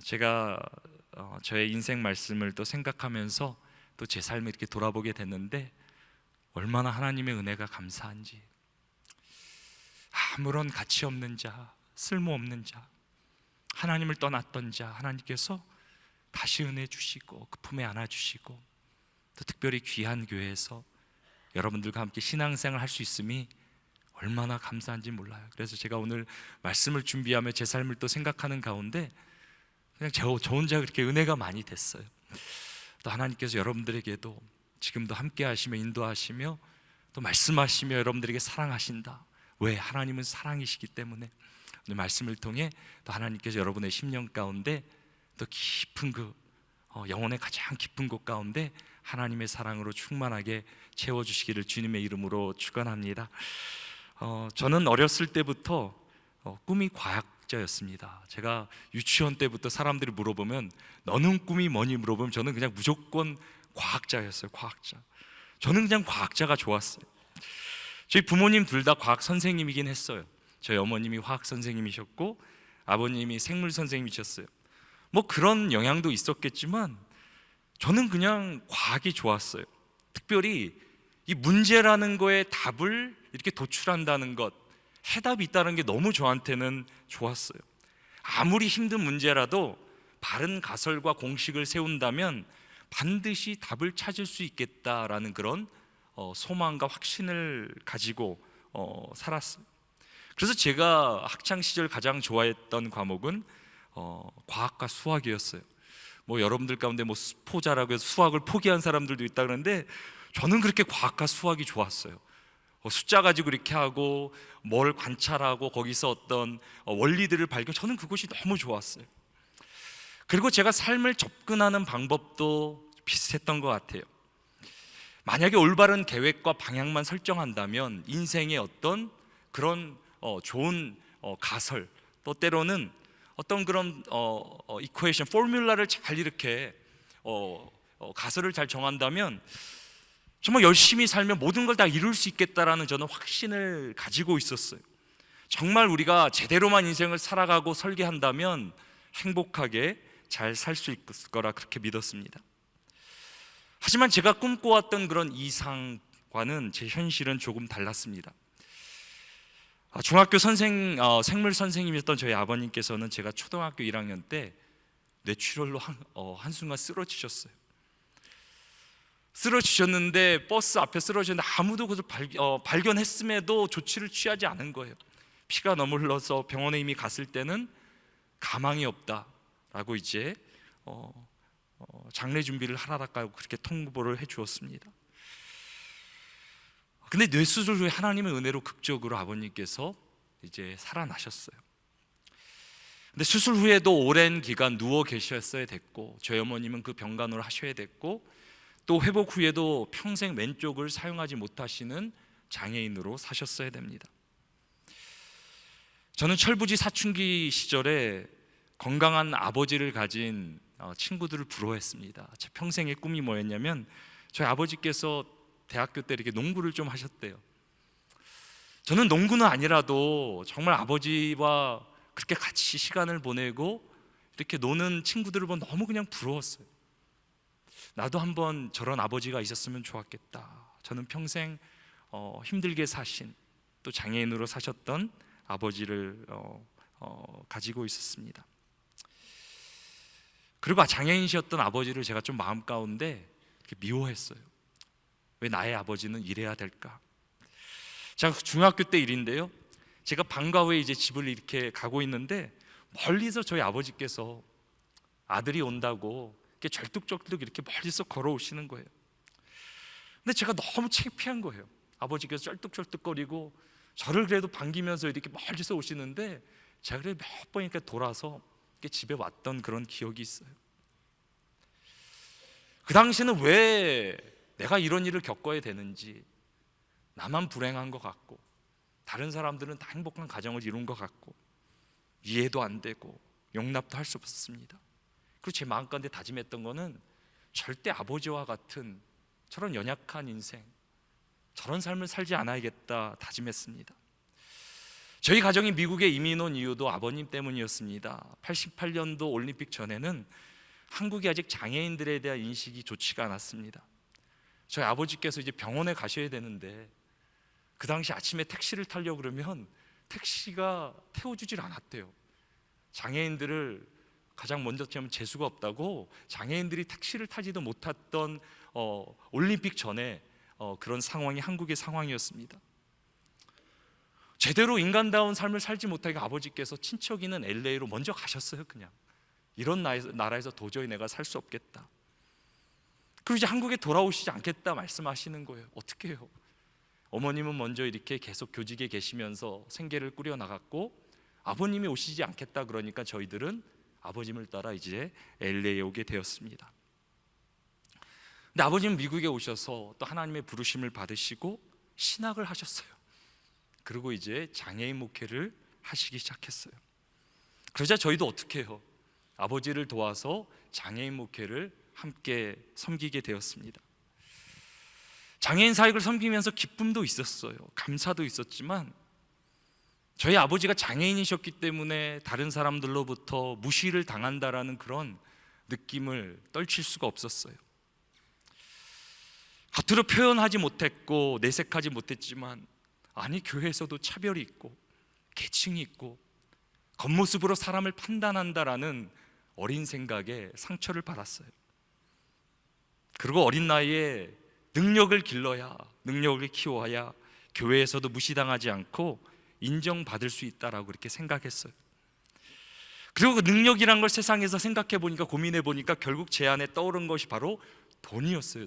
제가 저의 인생 말씀을 또 생각하면서 또 제 삶을 이렇게 돌아보게 됐는데, 얼마나 하나님의 은혜가 감사한지. 아무런 가치 없는 자, 쓸모없는 자, 하나님을 떠났던 자, 하나님께서 다시 은혜 주시고 그 품에 안아주시고, 또 특별히 귀한 교회에서 여러분들과 함께 신앙생활 할 수 있음이 얼마나 감사한지 몰라요. 그래서 제가 오늘 말씀을 준비하며 제 삶을 또 생각하는 가운데 그냥 저 혼자 그렇게 은혜가 많이 됐어요. 또 하나님께서 여러분들에게도 지금도 함께 하시며 인도하시며 또 말씀하시며 여러분들에게 사랑하신다. 왜? 하나님은 사랑이시기 때문에. 오늘 말씀을 통해 또 하나님께서 여러분의 심령 가운데 또 깊은 영혼의 가장 깊은 곳 가운데 하나님의 사랑으로 충만하게 채워주시기를 주님의 이름으로 축원합니다. 저는 어렸을 때부터 꿈이 과학자였습니다. 제가 유치원 때부터 사람들이 물어보면 너는 꿈이 뭐니 물어보면 저는 그냥 무조건 과학자였어요. 과학자. 저는 그냥 과학자가 좋았어요. 저희 부모님 둘 다 과학 선생님이긴 했어요. 저희 어머님이 화학 선생님이셨고 아버님이 생물 선생님이셨어요. 뭐 그런 영향도 있었겠지만 저는 그냥 과학이 좋았어요. 특별히 이 문제라는 거에 답을 이렇게 도출한다는 것, 해답이 있다는 게 너무 저한테는 좋았어요. 아무리 힘든 문제라도 바른 가설과 공식을 세운다면 반드시 답을 찾을 수 있겠다라는 그런 소망과 확신을 가지고 살았어요. 그래서 제가 학창시절 가장 좋아했던 과목은 과학과 수학이었어요. 뭐 여러분들 가운데 뭐 수포자라고 해서 수학을 포기한 사람들도 있다 그러는데 저는 그렇게 과학과 수학이 좋았어요. 숫자 가지고 이렇게 하고 뭘 관찰하고 거기서 어떤 원리들을 발견, 저는 그것이 너무 좋았어요. 그리고 제가 삶을 접근하는 방법도 비슷했던 것 같아요. 만약에 올바른 계획과 방향만 설정한다면 인생의 어떤 그런 좋은 가설, 또 때로는 어떤 그런 이퀘이션, 포뮬라를 잘 이렇게 가설을 잘 정한다면 정말 열심히 살면 모든 걸 다 이룰 수 있겠다라는 저는 확신을 가지고 있었어요. 정말 우리가 제대로만 인생을 살아가고 설계한다면 행복하게 잘 살 수 있을 거라 그렇게 믿었습니다. 하지만 제가 꿈꿔왔던 그런 이상과는 제 현실은 조금 달랐습니다. 중학교 생물 선생님이었던 저희 아버님께서는 제가 초등학교 1학년 때 뇌출혈로 한순간 쓰러지셨어요. 쓰러지셨는데 버스 앞에 쓰러졌는데 아무도 그것을 발견했음에도 조치를 취하지 않은 거예요. 피가 너무 흘러서 병원에 이미 갔을 때는 가망이 없다라고 이제 장례 준비를 하라고 그렇게 통보를 해주었습니다. 근데 뇌수술 후에 하나님의 은혜로 극적으로 아버님께서 이제 살아나셨어요. 근데 수술 후에도 오랜 기간 누워 계셨어야 됐고 저희 어머님은 그 병간호를 하셔야 됐고 또 회복 후에도 평생 왼쪽을 사용하지 못하시는 장애인으로 사셨어야 됩니다. 저는 철부지 사춘기 시절에 건강한 아버지를 가진 친구들을 부러워했습니다. 제 평생의 꿈이 뭐였냐면 저희 아버지께서 대학교 때 이렇게 농구를 좀 하셨대요. 저는 농구는 아니라도 정말 아버지와 그렇게 같이 시간을 보내고 이렇게 노는 친구들을 보면 너무 그냥 부러웠어요. 나도 한번 저런 아버지가 있었으면 좋았겠다. 저는 평생 힘들게 사신 또 장애인으로 사셨던 아버지를 가지고 있었습니다. 그리고 장애인이셨던 아버지를 제가 좀 마음 가운데 미워했어요. 왜 나의 아버지는 이래야 될까? 제가 중학교 때 일인데요. 제가 방과 후에 이제 집을 이렇게 가고 있는데 멀리서 저희 아버지께서 아들이 온다고 이렇게 절뚝절뚝 이렇게 멀리서 걸어오시는 거예요. 근데 제가 너무 창피한 거예요. 아버지께서 쩔뚝쩔뚝거리고 저를 그래도 반기면서 이렇게 멀리서 오시는데 제가 그래도 몇 번이니까 돌아서 이렇게 집에 왔던 그런 기억이 있어요. 그 당시에는 왜 내가 이런 일을 겪어야 되는지, 나만 불행한 것 같고 다른 사람들은 다 행복한 가정을 이룬 것 같고 이해도 안 되고 용납도 할 수 없었습니다. 그리고 제 마음 가운데 다짐했던 거는 절대 아버지와 같은 저런 연약한 인생, 저런 삶을 살지 않아야겠다 다짐했습니다. 저희 가정이 미국에 이민 온 이유도 아버님 때문이었습니다. 88년도 올림픽 전에는 한국이 아직 장애인들에 대한 인식이 좋지가 않았습니다. 저희 아버지께서 이제 병원에 가셔야 되는데 그 당시 아침에 택시를 타려고 그러면 택시가 태워주질 않았대요. 장애인들을 가장 먼저 치면 재수가 없다고 장애인들이 택시를 타지도 못했던 올림픽 전에 그런 상황이 한국의 상황이었습니다. 제대로 인간다운 삶을 살지 못하니까 아버지께서 친척 있는 LA로 먼저 가셨어요. 그냥 이런 나라에서 도저히 내가 살 수 없겠다. 그리고 이제 한국에 돌아오시지 않겠다 말씀하시는 거예요. 어떻게 해요? 어머님은 먼저 이렇게 계속 교직에 계시면서 생계를 꾸려 나갔고 아버님이 오시지 않겠다 그러니까 저희들은 아버님을 따라 이제 LA에 오게 되었습니다. 근데 아버님은 미국에 오셔서 또 하나님의 부르심을 받으시고 신학을 하셨어요. 그리고 이제 장애인 목회를 하시기 시작했어요. 그러자 저희도 어떻게 해요? 아버지를 도와서 장애인 목회를 함께 섬기게 되었습니다. 장애인 사역을 섬기면서 기쁨도 있었어요. 감사도 있었지만 저희 아버지가 장애인이셨기 때문에 다른 사람들로부터 무시를 당한다라는 그런 느낌을 떨칠 수가 없었어요. 겉으로 표현하지 못했고 내색하지 못했지만 아니 교회에서도 차별이 있고 계층이 있고 겉모습으로 사람을 판단한다라는 어린 생각에 상처를 받았어요. 그리고 어린 나이에 능력을 길러야, 능력을 키워야 교회에서도 무시당하지 않고 인정받을 수 있다라고 그렇게 생각했어요. 그리고 그 능력이란 걸 세상에서 생각해 보니까, 고민해 보니까 결국 제 안에 떠오른 것이 바로 돈이었어요.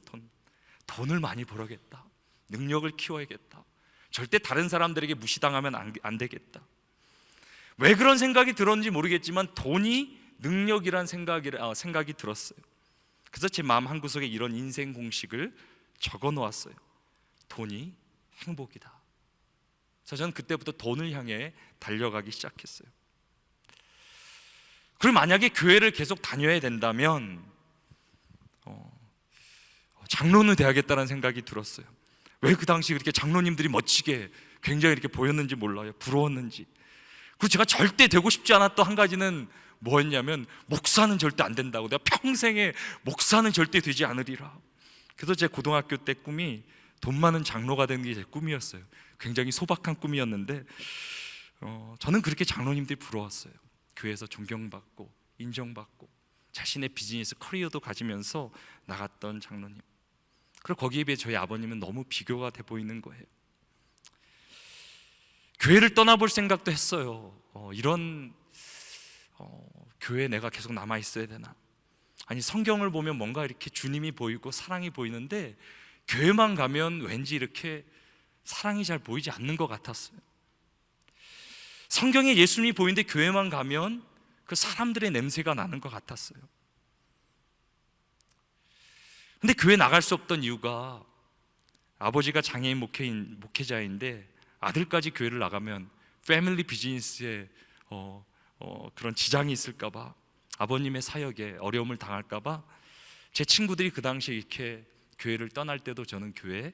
돈을 많이 벌어야겠다, 능력을 키워야겠다, 절대 다른 사람들에게 무시당하면 안 되겠다. 왜 그런 생각이 들었는지 모르겠지만 돈이 능력이란 생각이 들었어요. 그래서 제 마음 한구석에 이런 인생 공식을 적어 놓았어요. 돈이 행복이다. 그래서 저는 그때부터 돈을 향해 달려가기 시작했어요. 그리고 만약에 교회를 계속 다녀야 된다면 장로는 돼야겠다는 생각이 들었어요. 왜 그 당시 그렇게 장로님들이 멋지게 굉장히 이렇게 보였는지 몰라요. 부러웠는지. 그리고 제가 절대 되고 싶지 않았던 한 가지는 뭐였냐면 목사는 절대 안 된다고, 내가 평생에 목사는 절대 되지 않으리라. 그래서 제 고등학교 때 꿈이 돈 많은 장로가 되는 게 제 꿈이었어요. 굉장히 소박한 꿈이었는데 저는 그렇게 장로님들이 부러웠어요. 교회에서 존경받고 인정받고 자신의 비즈니스 커리어도 가지면서 나갔던 장로님. 그리고 거기에 비해 저희 아버님은 너무 비교가 돼 보이는 거예요. 교회를 떠나볼 생각도 했어요. 이런 교회에 내가 계속 남아 있어야 되나? 아니, 성경을 보면 뭔가 이렇게 주님이 보이고 사랑이 보이는데 교회만 가면 왠지 이렇게 사랑이 잘 보이지 않는 것 같았어요. 성경에 예수님이 보이는데 교회만 가면 그 사람들의 냄새가 나는 것 같았어요. 근데 교회 나갈 수 없던 이유가 아버지가 장애인 목회자인데 아들까지 교회를 나가면 패밀리 비즈니스에 그런 지장이 있을까봐, 아버님의 사역에 어려움을 당할까봐 제 친구들이 그 당시에 이렇게 교회를 떠날 때도 저는 교회에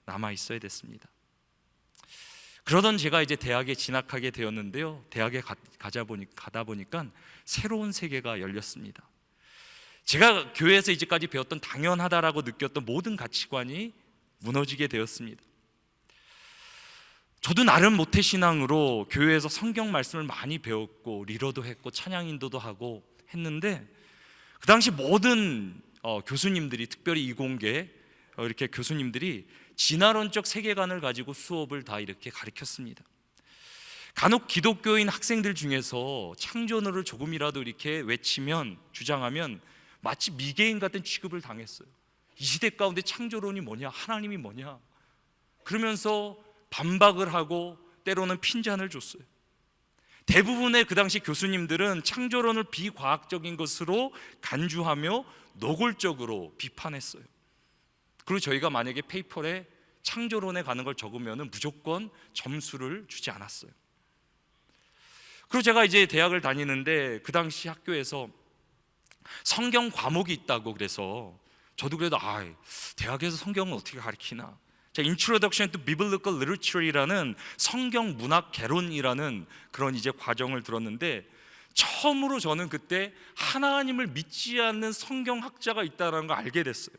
남아 있어야 됐습니다. 그러던 제가 이제 대학에 진학하게 되었는데요, 대학에 가다 보니까 새로운 세계가 열렸습니다. 제가 교회에서 이제까지 배웠던 당연하다라고 느꼈던 모든 가치관이 무너지게 되었습니다. 저도 나름 모태신앙으로 교회에서 성경 말씀을 많이 배웠고 리더도 했고 찬양 인도도 하고 했는데 그 당시 모든 교수님들이, 특별히 이공계 이렇게 교수님들이 진화론적 세계관을 가지고 수업을 다 이렇게 가르쳤습니다. 간혹 기독교인 학생들 중에서 창조론을 조금이라도 이렇게 외치면, 주장하면 마치 미개인 같은 취급을 당했어요. 이 시대 가운데 창조론이 뭐냐, 하나님이 뭐냐 그러면서 반박을 하고 때로는 핀잔을 줬어요. 대부분의 그 당시 교수님들은 창조론을 비과학적인 것으로 간주하며 노골적으로 비판했어요. 그리고 저희가 만약에 페이퍼에 창조론에 가는 걸 적으면 무조건 점수를 주지 않았어요. 그리고 제가 이제 대학을 다니는데 그 당시 학교에서 성경 과목이 있다고, 그래서 저도 그래도 대학에서 성경은 어떻게 가르치나, 자, Introduction to Biblical Literature이라는 성경 문학 개론이라는 그런 이제 과정을 들었는데, 처음으로 저는 그때 하나님을 믿지 않는 성경학자가 있다는 걸 알게 됐어요.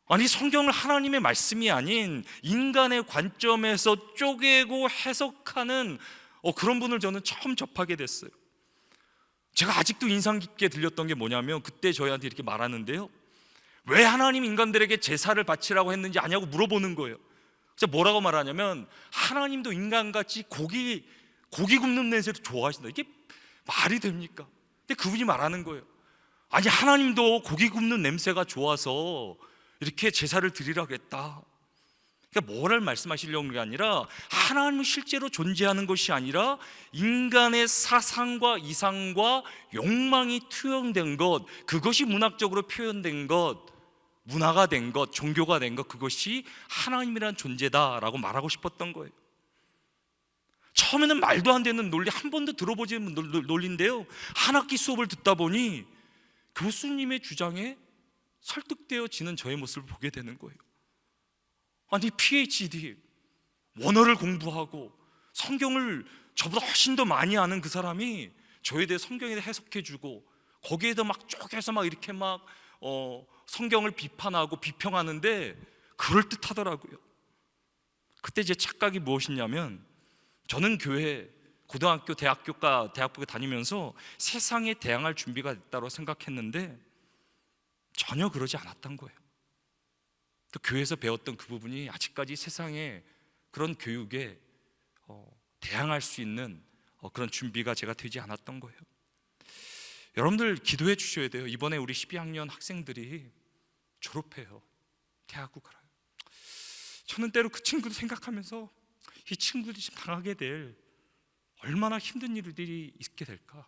아니, 성경을 하나님의 말씀이 아닌 인간의 관점에서 쪼개고 해석하는 그런 분을 저는 처음 접하게 됐어요. 제가 아직도 인상 깊게 들렸던 게 뭐냐면, 그때 저희한테 이렇게 말하는데요, 왜 하나님 인간들에게 제사를 바치라고 했는지 아냐고 물어보는 거예요. 그래서 뭐라고 말하냐면, 하나님도 인간같이 고기 굽는 냄새를 좋아하신다. 이게 말이 됩니까? 근데 그분이 말하는 거예요. 아니, 하나님도 고기 굽는 냄새가 좋아서 이렇게 제사를 드리라고 했다. 그러니까 뭐를 말씀하시려는 게 아니라, 하나님은 실제로 존재하는 것이 아니라 인간의 사상과 이상과 욕망이 투영된 것, 그것이 문학적으로 표현된 것, 문화가 된 것, 종교가 된 것, 그것이 하나님이란 존재다라고 말하고 싶었던 거예요. 처음에는 말도 안 되는 논리, 한 번도 들어보지 않은 논리인데요, 한 학기 수업을 듣다 보니 교수님의 주장에 설득되어지는 저의 모습을 보게 되는 거예요. 아니, PhD, 원어를 공부하고 성경을 저보다 훨씬 더 많이 아는 그 사람이 저에 대해 성경에 대해 해석해주고, 거기에다 막 쪼개서 막 이렇게 막 성경을 비판하고 비평하는데 그럴듯하더라고요. 그때 제 착각이 무엇이냐면, 저는 교회, 고등학교, 대학교에 다니면서 세상에 대항할 준비가 됐다고 생각했는데 전혀 그러지 않았던 거예요. 또 교회에서 배웠던 그 부분이 아직까지 세상에 그런 교육에 대항할 수 있는 그런 준비가 제가 되지 않았던 거예요. 여러분들 기도해 주셔야 돼요. 이번에 우리 12학년 학생들이 졸업해요. 대학교 가요. 저는 때로 그 친구들 생각하면서, 이 친구들이 지금 당하게 될 얼마나 힘든 일들이 있게 될까.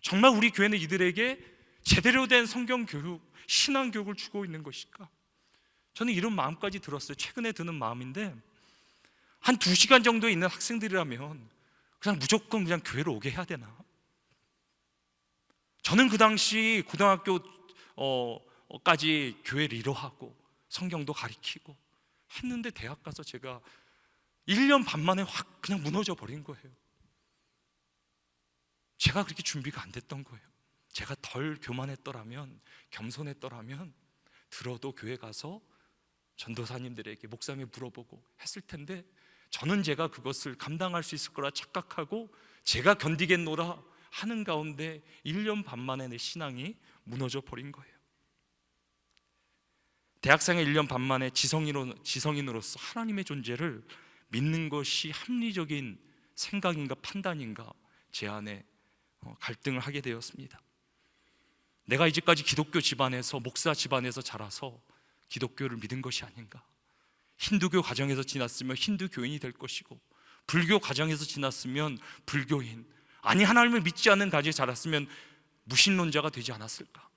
정말 우리 교회는 이들에게 제대로 된 성경 교육, 신앙 교육을 주고 있는 것일까? 저는 이런 마음까지 들었어요. 최근에 드는 마음인데, 한 2시간 정도 있는 학생들이라면 그냥 무조건 그냥 교회로 오게 해야 되나? 저는 그 당시 고등학교까지 교회 리더하고 성경도 가르치고 했는데, 대학 가서 제가 1년 반 만에 확 그냥 무너져 버린 거예요. 제가 그렇게 준비가 안 됐던 거예요. 제가 덜 교만했더라면, 겸손했더라면 들어도 교회 가서 전도사님들에게, 목사님에 물어보고 했을 텐데, 저는 제가 그것을 감당할 수 있을 거라 착각하고 제가 견디겠노라 하는 가운데 1년 반 만에 내 신앙이 무너져 버린 거예요. 대학생의 1년 반 만에 지성인으로서 하나님의 존재를 믿는 것이 합리적인 생각인가 판단인가, 제 안에 갈등을 하게 되었습니다. 내가 이제까지 기독교 집안에서, 목사 집안에서 자라서 기독교를 믿은 것이 아닌가. 힌두교 가정에서 지났으면 힌두교인이 될 것이고, 불교 가정에서 지났으면 불교인, 아니 하나님을 믿지 않는 가정에 자랐으면 무신론자가 되지 않았을까.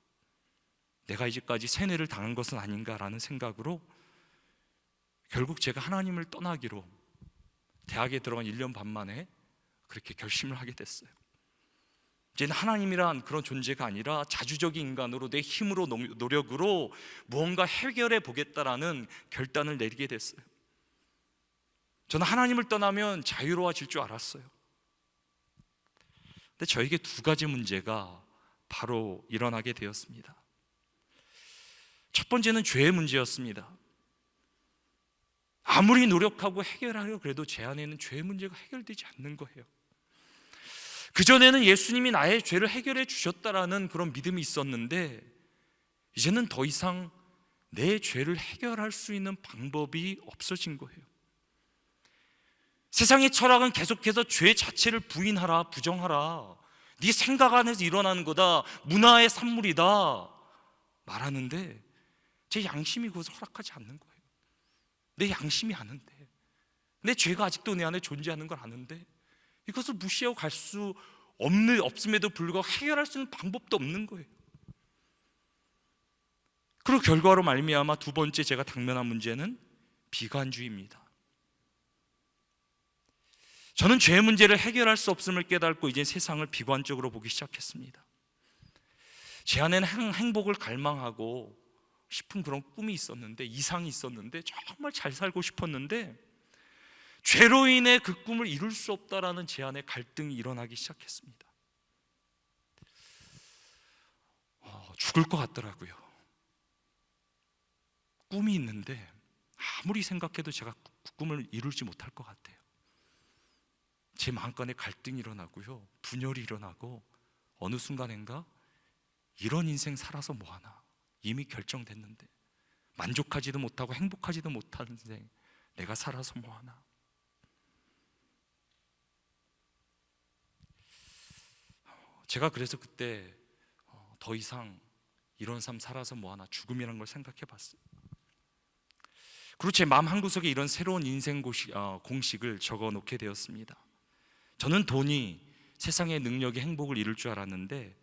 내가 이제까지 세뇌를 당한 것은 아닌가라는 생각으로 결국 제가 하나님을 떠나기로 대학에 들어간 1년 반 만에 그렇게 결심을 하게 됐어요. 이제는 하나님이란 그런 존재가 아니라 자주적인 인간으로 내 힘으로, 노력으로 무언가 해결해 보겠다라는 결단을 내리게 됐어요. 저는 하나님을 떠나면 자유로워질 줄 알았어요. 근데 저에게 2가지 문제가 바로 일어나게 되었습니다. 첫 번째는 죄의 문제였습니다. 아무리 노력하고 해결하려고 해도 제 안에는 죄의 문제가 해결되지 않는 거예요. 그전에는 예수님이 나의 죄를 해결해 주셨다라는 그런 믿음이 있었는데, 이제는 더 이상 내 죄를 해결할 수 있는 방법이 없어진 거예요. 세상의 철학은 계속해서 죄 자체를 부인하라, 부정하라, 네 생각 안에서 일어나는 거다, 문화의 산물이다 말하는데, 제 양심이 그것을 허락하지 않는 거예요. 내 양심이 아는데, 내 죄가 아직도 내 안에 존재하는 걸 아는데 이것을 무시하고 갈 수 없음에도 불구하고 해결할 수 있는 방법도 없는 거예요. 그리고 결과로 말미암아 2번째 제가 당면한 문제는 비관주의입니다. 저는 죄의 문제를 해결할 수 없음을 깨닫고 이제 세상을 비관적으로 보기 시작했습니다. 제 안에는 행복을 갈망하고 싶은 그런 꿈이 있었는데, 이상이 있었는데, 정말 잘 살고 싶었는데 죄로 인해 그 꿈을 이룰 수 없다라는 제 안에 갈등이 일어나기 시작했습니다. 죽을 것 같더라고요. 꿈이 있는데 아무리 생각해도 제가 그 꿈을 이루지 못할 것 같아요. 제 마음간에 갈등이 일어나고요, 분열이 일어나고, 어느 순간인가 이런 인생 살아서 뭐하나, 이미 결정됐는데 만족하지도 못하고 행복하지도 못한 인생 내가 살아서 뭐하나. 제가 그래서 그때 더 이상 이런 삶 살아서 뭐하나, 죽음이란 걸 생각해 봤어요. 그리고 제 마음 한구석에 이런 새로운 인생 공식을 적어 놓게 되었습니다. 저는 돈이 세상의 능력이 행복을 이룰 줄 알았는데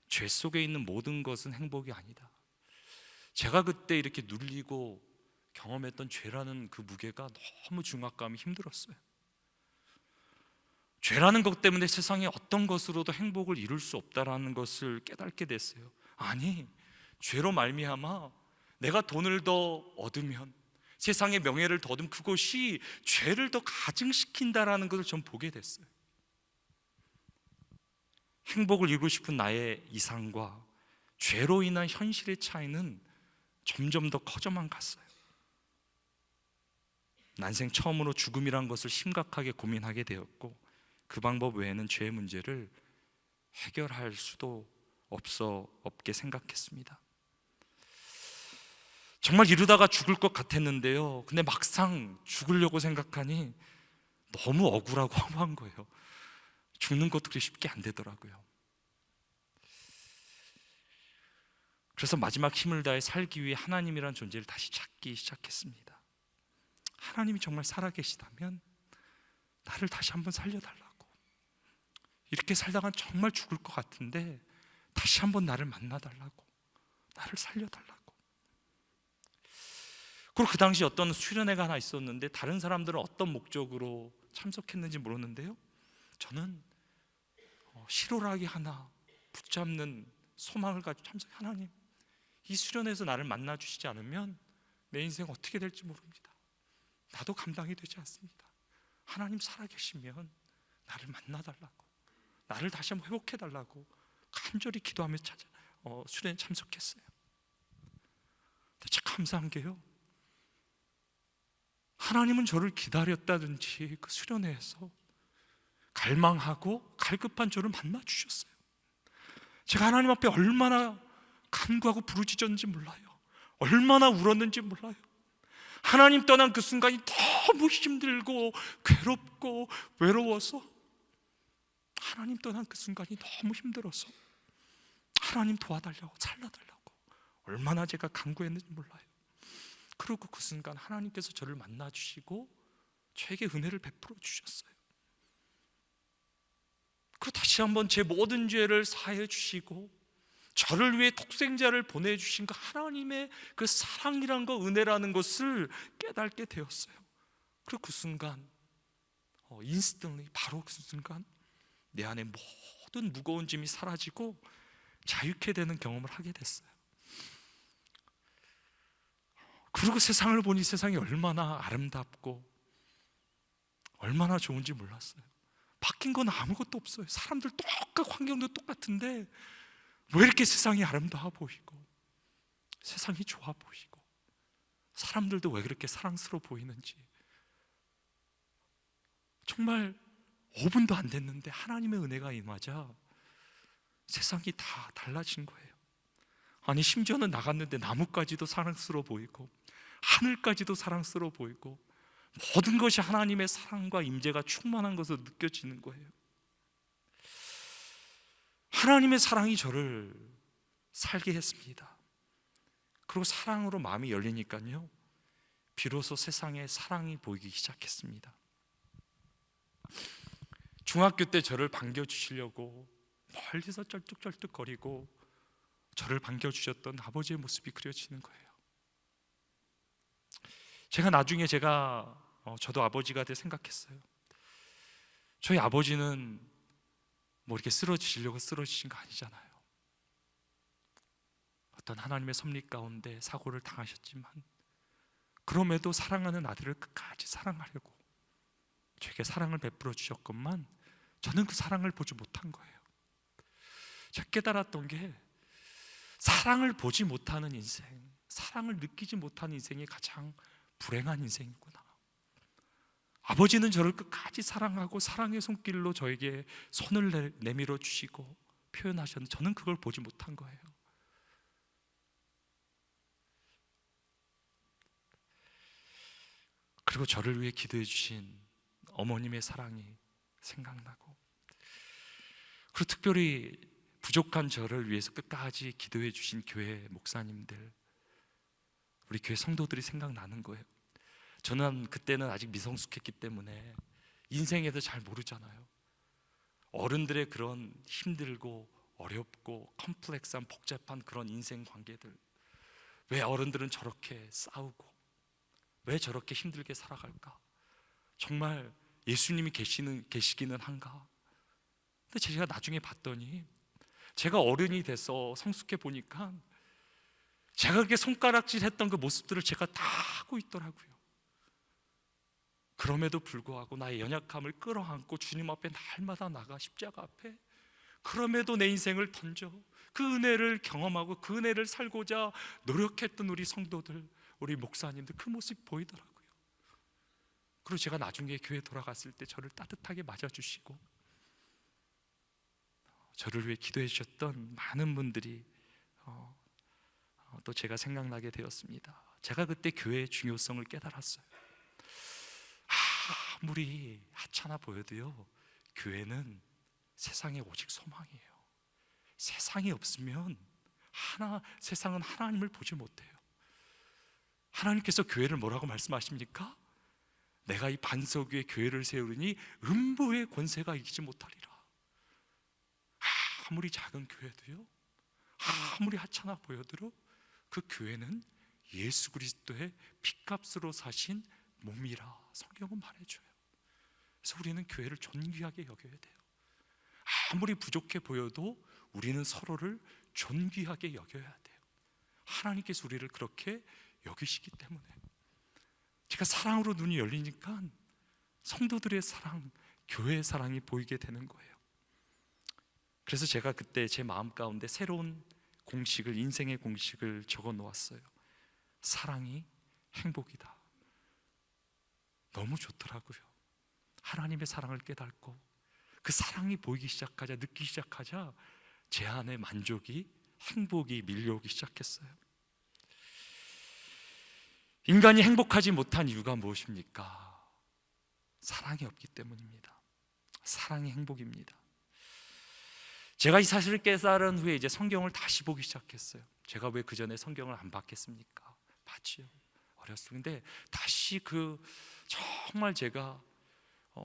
죄 속에 있는 모든 것은 행복이 아니다. 제가 그때 이렇게 눌리고 경험했던 죄라는 그 무게가 너무 중압감이 힘들었어요. 죄라는 것 때문에 세상에 어떤 것으로도 행복을 이룰 수 없다라는 것을 깨닫게 됐어요. 아니, 죄로 말미암아 내가 돈을 더 얻으면, 세상의 명예를 더 얻으면 그것이 죄를 더 가증시킨다라는 것을 전 보게 됐어요. 행복을 이루고 싶은 나의 이상과 죄로 인한 현실의 차이는 점점 더 커져만 갔어요. 난생 처음으로 죽음이란 것을 심각하게 고민하게 되었고, 그 방법 외에는 죄의 문제를 해결할 수도 없게 생각했습니다. 정말 이러다가 죽을 것 같았는데요, 근데 막상 죽으려고 생각하니 너무 억울하고 허무한 거예요. 죽는 것도 그리 쉽게 안 되더라고요. 그래서 마지막 힘을 다해 살기 위해 하나님이란 존재를 다시 찾기 시작했습니다. 하나님이 정말 살아계시다면 나를 다시 한번 살려달라고, 이렇게 살다간 정말 죽을 것 같은데 다시 한번 나를 만나달라고, 나를 살려달라고. 그리고 그 당시 어떤 수련회가 하나 있었는데, 다른 사람들은 어떤 목적으로 참석했는지 모르는데요, 저는 실오라기 하나 붙잡는 소망을 가지고 참석해, 하나님, 이 수련회에서 나를 만나 주시지 않으면 내 인생 어떻게 될지 모릅니다. 나도 감당이 되지 않습니다. 하나님 살아계시면 나를 만나달라고, 나를 다시 한번 회복해달라고 간절히 기도하며 수련회에 참석했어요. 근데 참 감사한 게요, 하나님은 저를 기다렸다든지 그 수련회에서 갈망하고 갈급한 저를 만나 주셨어요. 제가 하나님 앞에 얼마나 간구하고 부르짖었는지 몰라요. 얼마나 울었는지 몰라요. 하나님 떠난 그 순간이 너무 힘들고 괴롭고 외로워서, 하나님 떠난 그 순간이 너무 힘들어서 하나님 도와달라고, 살려달라고 얼마나 제가 간구했는지 몰라요. 그리고 그 순간 하나님께서 저를 만나 주시고 저에게 은혜를 베풀어 주셨어요. 그리고 다시 한번 제 모든 죄를 사해 주시고 저를 위해 독생자를 보내주신 그 하나님의 그 사랑이란 거, 은혜라는 것을 깨닫게 되었어요. 그리고 그 순간 instantly, 바로 그 순간 내 안에 모든 무거운 짐이 사라지고 자유케 되는 경험을 하게 됐어요. 그리고 세상을 보니 세상이 얼마나 아름답고 얼마나 좋은지 몰랐어요. 바뀐 건 아무것도 없어요. 사람들 환경도 똑같은데 왜 이렇게 세상이 아름다워 보이고 세상이 좋아 보이고 사람들도 왜 그렇게 사랑스러워 보이는지, 정말 5분도 안 됐는데 하나님의 은혜가 임하자 세상이 다 달라진 거예요. 아니, 심지어는 나갔는데 나무까지도 사랑스러워 보이고 하늘까지도 사랑스러워 보이고 모든 것이 하나님의 사랑과 임재가 충만한 것으로 느껴지는 거예요. 하나님의 사랑이 저를 살게 했습니다. 그리고 사랑으로 마음이 열리니까요, 비로소 세상에 사랑이 보이기 시작했습니다. 중학교 때 저를 반겨주시려고 멀리서 쩔뚝쩔뚝거리고 저를 반겨주셨던 아버지의 모습이 그려지는 거예요. 나중에 저도 아버지가 돼 생각했어요. 저희 아버지는 뭐 이렇게 쓰러지시려고 쓰러지신 거 아니잖아요. 어떤 하나님의 섭리 가운데 사고를 당하셨지만 그럼에도 사랑하는 아들을 끝까지 사랑하려고 저에게 사랑을 베풀어 주셨건만 저는 그 사랑을 보지 못한 거예요. 제가 깨달았던 게 사랑을 보지 못하는 인생, 사랑을 느끼지 못하는 인생이 가장 불행한 인생이구나. 아버지는 저를 끝까지 사랑하고 사랑의 손길로 저에게 손을 내밀어 주시고 표현하셨는데 저는 그걸 보지 못한 거예요. 그리고 저를 위해 기도해 주신 어머님의 사랑이 생각나고, 그리고 특별히 부족한 저를 위해서 끝까지 기도해 주신 교회 목사님들, 우리 교회 성도들이 생각나는 거예요. 저는 그때는 아직 미성숙했기 때문에 인생에도 잘 모르잖아요. 어른들의 그런 힘들고 어렵고 컴플렉스한 복잡한 그런 인생 관계들, 왜 어른들은 저렇게 싸우고 왜 저렇게 힘들게 살아갈까? 정말 예수님이 계시기는 한가? 근데 제가 나중에 봤더니 제가 어른이 돼서 성숙해 보니까 제가 그렇게 손가락질했던 그 모습들을 제가 다 하고 있더라고요. 그럼에도 불구하고 나의 연약함을 끌어안고 주님 앞에 날마다 나가 십자가 앞에, 그럼에도 내 인생을 던져 그 은혜를 경험하고 그 은혜를 살고자 노력했던 우리 성도들, 우리 목사님들, 그 모습이 보이더라고요. 그리고 제가 나중에 교회 돌아갔을 때 저를 따뜻하게 맞아주시고 저를 위해 기도해 주셨던 많은 분들이 또 제가 생각나게 되었습니다. 제가 그때 교회의 중요성을 깨달았어요. 아무리 하찮아 보여도요, 교회는 세상의 오직 소망이에요. 세상이 없으면 세상은 하나님을 보지 못해요. 하나님께서 교회를 뭐라고 말씀하십니까? 내가 이 반석 위에 교회를 세우리니 음부의 권세가 이기지 못하리라. 아무리 작은 교회도요, 아무리 하찮아 보여도 그 교회는 예수 그리스도의 피값으로 사신 몸이라 성경은 말해줘요. 그래서 우리는 교회를 존귀하게 여겨야 돼요. 아무리 부족해 보여도 우리는 서로를 존귀하게 여겨야 돼요. 하나님께서 우리를 그렇게 여기시기 때문에 제가 사랑으로 눈이 열리니까 성도들의 사랑, 교회의 사랑이 보이게 되는 거예요. 그래서 제가 그때 제 마음 가운데 새로운 공식을, 인생의 공식을 적어 놓았어요. 사랑이 행복이다. 너무 좋더라고요. 하나님의 사랑을 깨닫고 그 사랑이 보이기 시작하자, 느끼기 시작하자 제 안에 만족이, 행복이 밀려오기 시작했어요. 인간이 행복하지 못한 이유가 무엇입니까? 사랑이 없기 때문입니다. 사랑이 행복입니다. 제가 이 사실을 깨달은 후에 이제 성경을 다시 보기 시작했어요. 제가 왜 그 전에 성경을 안 봤겠습니까? 봤지요. 어렸을 텐데 다시 정말 제가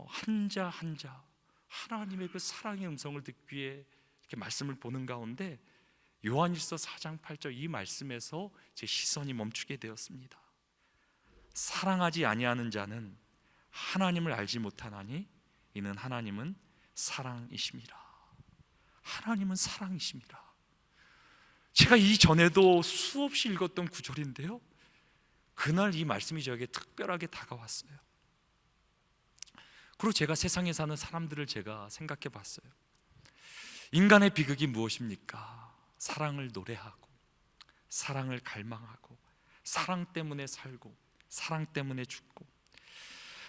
한자 한자 하나님의 그 사랑의 음성을 듣기 위해 이렇게 말씀을 보는 가운데 요한일서 4장 8절 이 말씀에서 제 시선이 멈추게 되었습니다. 사랑하지 아니하는 자는 하나님을 알지 못하나니 이는 하나님은 사랑이심이라. 하나님은 사랑이십니다. 제가 이전에도 수없이 읽었던 구절인데요, 그날 이 말씀이 저에게 특별하게 다가왔어요. 그리고 제가 세상에 사는 사람들을 제가 생각해 봤어요. 인간의 비극이 무엇입니까? 사랑을 노래하고 사랑을 갈망하고 사랑 때문에 살고 사랑 때문에 죽고,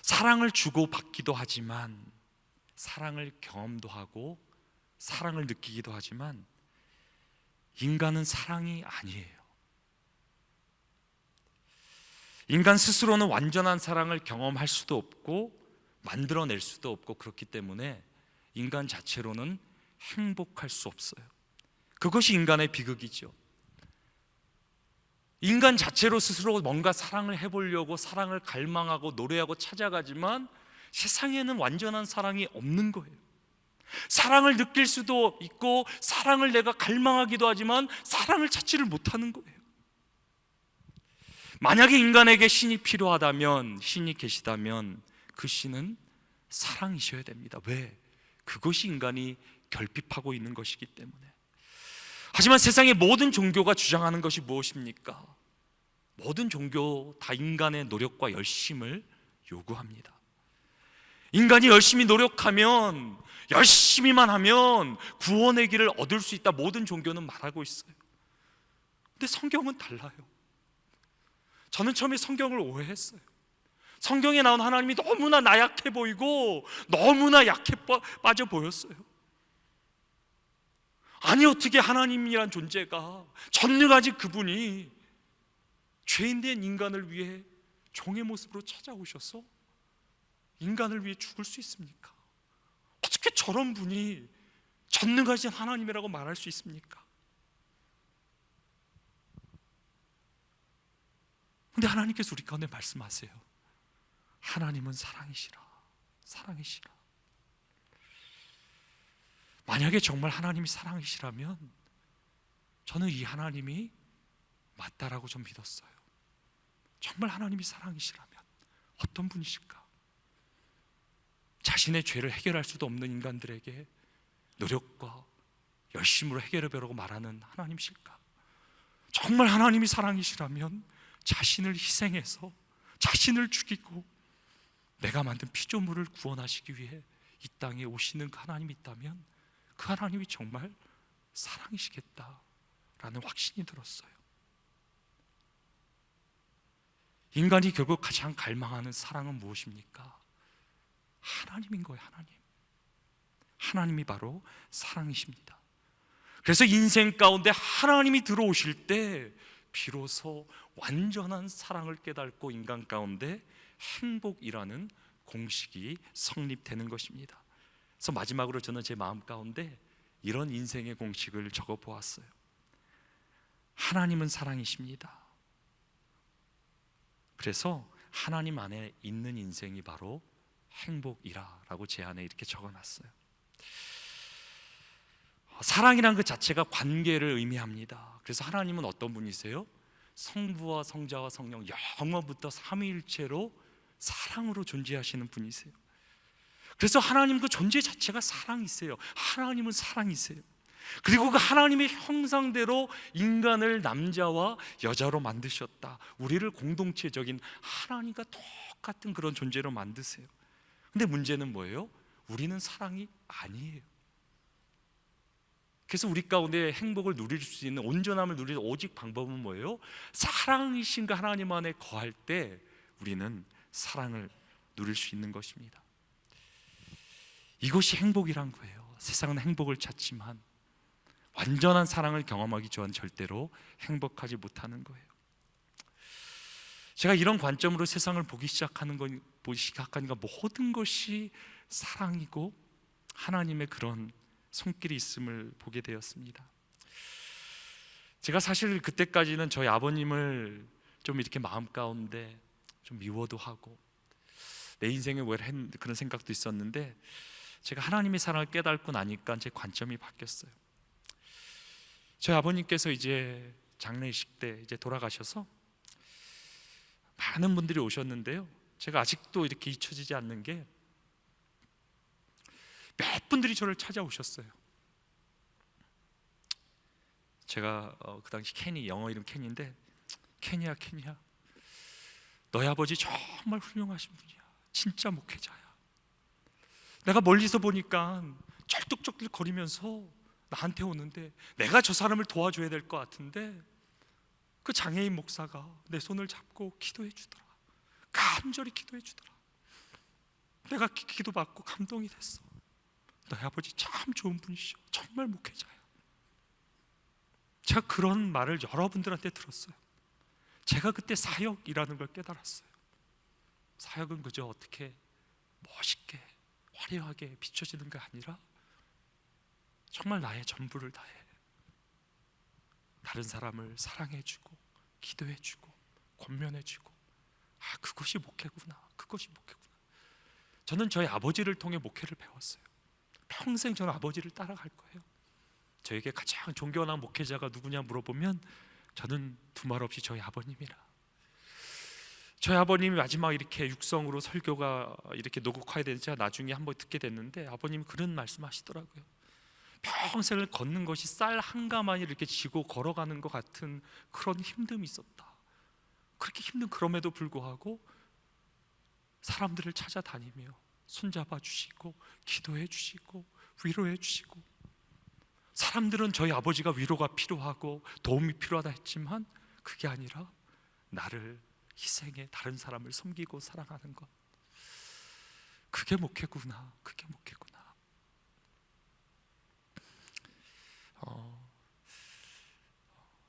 사랑을 주고 받기도 하지만 사랑을 경험도 하고 사랑을 느끼기도 하지만 인간은 사랑이 아니에요. 인간 스스로는 완전한 사랑을 경험할 수도 없고 만들어낼 수도 없고, 그렇기 때문에 인간 자체로는 행복할 수 없어요. 그것이 인간의 비극이죠. 인간 자체로 스스로 뭔가 사랑을 해보려고 사랑을 갈망하고 노래하고 찾아가지만 세상에는 완전한 사랑이 없는 거예요. 사랑을 느낄 수도 있고 사랑을 내가 갈망하기도 하지만 사랑을 찾지를 못하는 거예요. 만약에 인간에게 신이 필요하다면, 신이 계시다면 그 신은 사랑이셔야 됩니다. 왜? 그것이 인간이 결핍하고 있는 것이기 때문에. 하지만 세상의 모든 종교가 주장하는 것이 무엇입니까? 모든 종교 다 인간의 노력과 열심을 요구합니다. 인간이 열심히 노력하면, 열심히만 하면 구원의 길을 얻을 수 있다, 모든 종교는 말하고 있어요. 근데 성경은 달라요. 저는 처음에 성경을 오해했어요. 성경에 나온 하나님이 너무나 나약해 보이고 너무나 약해 빠져 보였어요. 아니, 어떻게 하나님이란 존재가, 전능하신 그분이 죄인된 인간을 위해 종의 모습으로 찾아오셔서 인간을 위해 죽을 수 있습니까? 어떻게 저런 분이 전능하신 하나님이라고 말할 수 있습니까? 근데 하나님께서 우리 가운데 말씀하세요. 하나님은 사랑이시라. 사랑이시라. 만약에 정말 하나님이 사랑이시라면 저는 이 하나님이 맞다라고 좀 믿었어요. 정말 하나님이 사랑이시라면 어떤 분이실까? 자신의 죄를 해결할 수도 없는 인간들에게 노력과 열심으로 해결해보려고 말하는 하나님이실까? 정말 하나님이 사랑이시라면 자신을 희생해서 자신을 죽이고 내가 만든 피조물을 구원하시기 위해 이 땅에 오시는 그 하나님이 있다면 그 하나님이 정말 사랑이시겠다라는 확신이 들었어요. 인간이 결국 가장 갈망하는 사랑은 무엇입니까? 하나님인 거예요. 하나님이 바로 사랑이십니다. 그래서 인생 가운데 하나님이 들어오실 때 비로소 완전한 사랑을 깨닫고 인간 가운데 행복이라는 공식이 성립되는 것입니다. 그래서 마지막으로 저는 제 마음 가운데 이런 인생의 공식을 적어 보았어요. 하나님은 사랑이십니다. 그래서 하나님 안에 있는 인생이 바로 행복이라라고 제 안에 이렇게 적어놨어요. 사랑이란 그 자체가 관계를 의미합니다. 그래서 하나님은 어떤 분이세요? 성부와 성자와 성령, 영원부터 삼위일체로 사랑으로 존재하시는 분이세요. 그래서 하나님 그 존재 자체가 사랑이세요. 하나님은 사랑이세요. 그리고 그 하나님의 형상대로 인간을 남자와 여자로 만드셨다. 우리를 공동체적인 하나님과 똑같은 그런 존재로 만드세요. 근데 문제는 뭐예요? 우리는 사랑이 아니에요. 그래서 우리 가운데 행복을 누릴 수 있는, 온전함을 누릴 오직 방법은 뭐예요? 사랑이신 그 하나님 안에 거할 때 우리는 사랑을 누릴 수 있는 것입니다. 이것이 행복이란 거예요. 세상은 행복을 찾지만 완전한 사랑을 경험하기 전 절대로 행복하지 못하는 거예요. 제가 이런 관점으로 세상을 보기 시작하니까 모든 것이 사랑이고 하나님의 그런 손길이 있음을 보게 되었습니다. 제가 사실 그때까지는 저희 아버님을 좀 이렇게 마음 가운데 좀 미워도 하고 내 인생에 왜 그런 생각도 있었는데, 제가 하나님의 사랑을 깨닫고 나니까 제 관점이 바뀌었어요. 저희 아버님께서 이제 장례식 때 이제 돌아가셔서 많은 분들이 오셨는데요, 제가 아직도 이렇게 잊혀지지 않는 게 몇 분들이 저를 찾아오셨어요. 제가 그 당시 케니, 영어 이름 케니인데, 케니야 너희 아버지 정말 훌륭하신 분이야. 진짜 목회자야. 내가 멀리서 보니까 쩔뚝쩔뚝 거리면서 나한테 오는데 내가 저 사람을 도와줘야 될 것 같은데 그 장애인 목사가 내 손을 잡고 기도해 주더라. 간절히 기도해 주더라. 내가 기도받고 감동이 됐어. 너희 아버지 참 좋은 분이시죠. 정말 목회자야. 제가 그런 말을 여러분들한테 들었어요. 제가 그때 사역이라는 걸 깨달았어요. 사역은 그저 어떻게 멋있게 화려하게 비춰지는 게 아니라 정말 나의 전부를 다해 다른 사람을 사랑해주고 기도해주고 권면해주고, 그것이 목회구나. 그것이 목회구나. 저는 저희 아버지를 통해 목회를 배웠어요. 평생 저는 아버지를 따라갈 거예요. 저에게 가장 존경하는 목회자가 누구냐 물어보면 저는 두말 없이 저희 아버님이라. 저희 아버님이 마지막 이렇게 육성으로 설교가 이렇게 녹음해야 되자 나중에 한번 듣게 됐는데 아버님이 그런 말씀하시더라고요. 평생을 걷는 것이 쌀 한 가마니 이렇게 지고 걸어가는 것 같은 그런 힘듦이 있었다. 그렇게 힘든 그럼에도 불구하고 사람들을 찾아다니며 손잡아 주시고 기도해 주시고 위로해 주시고, 사람들은 저희 아버지가 위로가 필요하고 도움이 필요하다 했지만 그게 아니라 나를 희생해 다른 사람을 섬기고 사랑하는 것, 그게 목회구나. 그게 목회구나.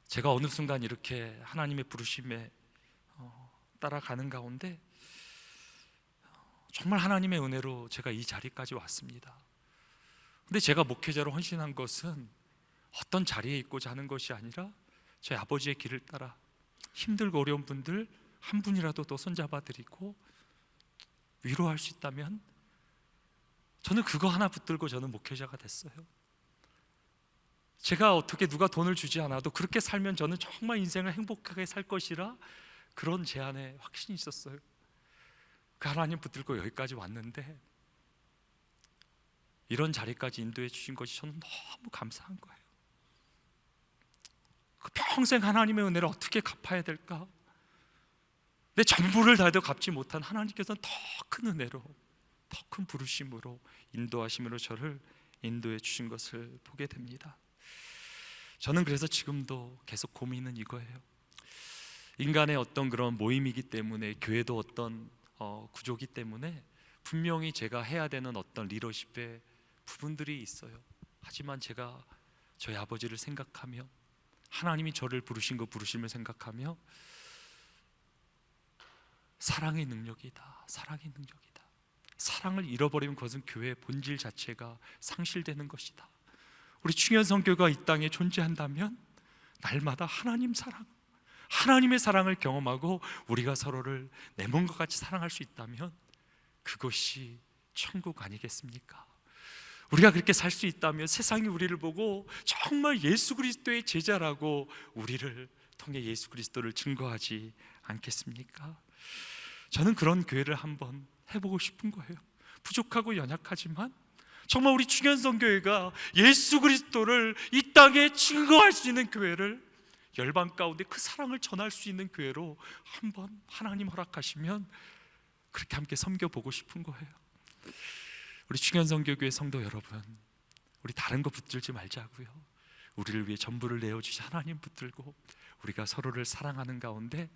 제가 어느 순간 이렇게 하나님의 부르심에 따라가는 가운데 정말 하나님의 은혜로 제가 이 자리까지 왔습니다. 근데 제가 목회자로 헌신한 것은 어떤 자리에 있고자 하는 것이 아니라 저희 아버지의 길을 따라 힘들고 어려운 분들 한 분이라도 더 손잡아 드리고 위로할 수 있다면, 저는 그거 하나 붙들고 저는 목회자가 됐어요. 제가 어떻게 누가 돈을 주지 않아도 그렇게 살면 저는 정말 인생을 행복하게 살 것이라 그런 제 안에 확신이 있었어요. 그 하나님 붙들고 여기까지 왔는데 이런 자리까지 인도해 주신 것이 저는 너무 감사한 거예요. 그 평생 하나님의 은혜를 어떻게 갚아야 될까? 내 전부를 다해도 갚지 못한 하나님께서는 더 큰 은혜로, 더 큰 부르심으로, 인도하심으로 저를 인도해 주신 것을 보게 됩니다. 저는 그래서 지금도 계속 고민은 이거예요. 인간의 어떤 그런 모임이기 때문에, 교회도 어떤 구조기 때문에 분명히 제가 해야 되는 어떤 리더십의 부분들이 있어요. 하지만 제가 저희 아버지를 생각하며 하나님이 저를 부르신 거 부르심을 생각하며 사랑의 능력이다. 사랑의 능력이다. 사랑을 잃어버리면 그것은 교회의 본질 자체가 상실되는 것이다. 우리 충현성교가 이 땅에 존재한다면 날마다 하나님 사랑, 하나님의 사랑을 경험하고 우리가 서로를 내 몸과 같이 사랑할 수 있다면 그것이 천국 아니겠습니까? 우리가 그렇게 살 수 있다면 세상이 우리를 보고 정말 예수 그리스도의 제자라고 우리를 통해 예수 그리스도를 증거하지 않겠습니까? 저는 그런 교회를 한번 해보고 싶은 거예요. 부족하고 연약하지만 정말 우리 충현성교회가 예수 그리스도를 이 땅에 증거할 수 있는 교회를, 열방 가운데 그 사랑을 전할 수 있는 교회로 한번 하나님 허락하시면 그렇게 함께 섬겨보고 싶은 거예요. 우리 충현성교교회 성도 여러분, 우리 다른 거 붙들지 말자고요. 우리를 위해 전부를 내어주신 하나님 붙들고 우리가 서로를 사랑하는 가운데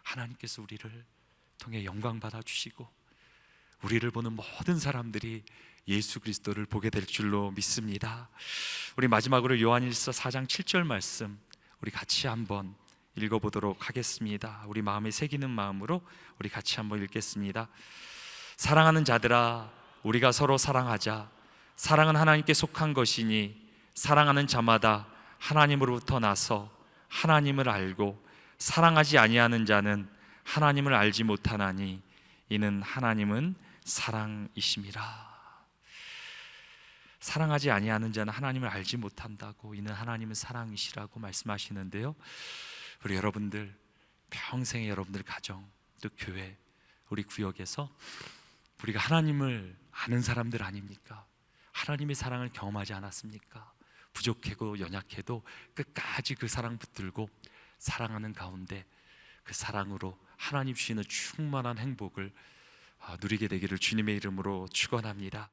하나님께서 우리를 통해 영광 받아주시고 우리를 보는 모든 사람들이 예수 그리스도를 보게 될 줄로 믿습니다. 우리 마지막으로 요한일서 4장 7절 말씀 우리 같이 한번 읽어보도록 하겠습니다. 우리 마음에 새기는 마음으로 우리 같이 한번 읽겠습니다. 사랑하는 자들아, 우리가 서로 사랑하자. 사랑은 하나님께 속한 것이니 사랑하는 자마다 하나님으로부터 나서 하나님을 알고 사랑하지 아니하는 자는 하나님을 알지 못하나니 이는 하나님은 사랑이심이라. 사랑하지 아니하는 자는 하나님을 알지 못한다고, 이는 하나님은 사랑이시라고 말씀하시는데요, 우리 여러분들 평생에 여러분들 가정 또 교회 우리 구역에서 우리가 하나님을 아는 사람들 아닙니까? 하나님의 사랑을 경험하지 않았습니까? 부족해도 연약해도 끝까지 그 사랑 붙들고 사랑하는 가운데 그 사랑으로 하나님 주시는 충만한 행복을 누리게 되기를 주님의 이름으로 축원합니다.